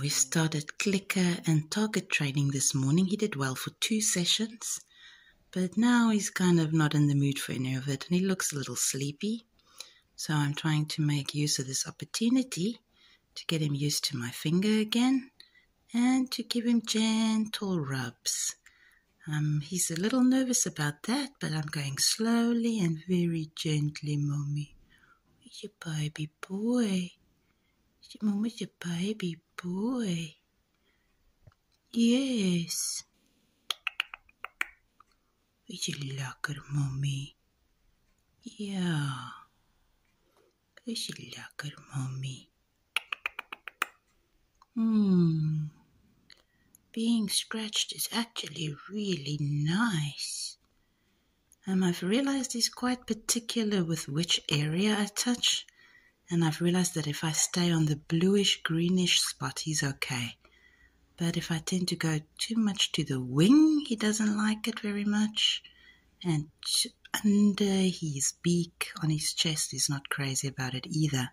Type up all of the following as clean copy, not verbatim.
We started clicker and target training this morning. He did well for 2 sessions, but now he's kind of not in the mood for any of it, and he looks a little sleepy. So I'm trying to make use of this opportunity to get him used to my finger again and to give him gentle rubs. He's a little nervous about that, but I'm going slowly and very gently, Mommy. He's a baby boy. Mommy's a baby boy. Yes. Is je lekker, Mommy? Ja. Is je lekker, Mommy? Being scratched is actually really nice. I've realized he's quite particular with which area I touch, and I've realized that if I stay on the bluish-greenish spot, he's okay. But if I tend to go too much to the wing, he doesn't like it very much. And under his beak, on his chest, he's not crazy about it either.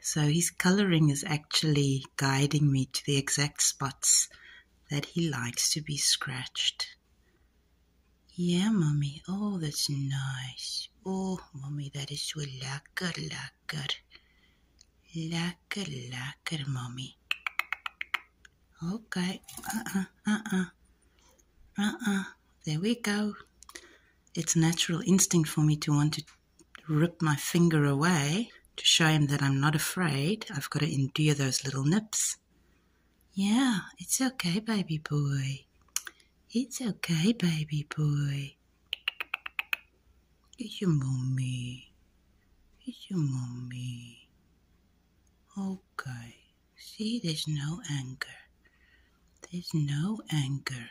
So his coloring is actually guiding me to the exact spots that he likes to be scratched. Yeah, Mommy. Oh, that's nice. Oh, Mommy, that is so lekker, lekker. Lekker, lekker, Mommy. Okay. There we go. It's a natural instinct for me to want to rip my finger away to show him that I'm not afraid. I've got to endure those little nips. Yeah, it's okay, baby boy. It's okay, baby boy. It's your mommy. It's your mommy. Okay. See, there's no anger. There's no anger.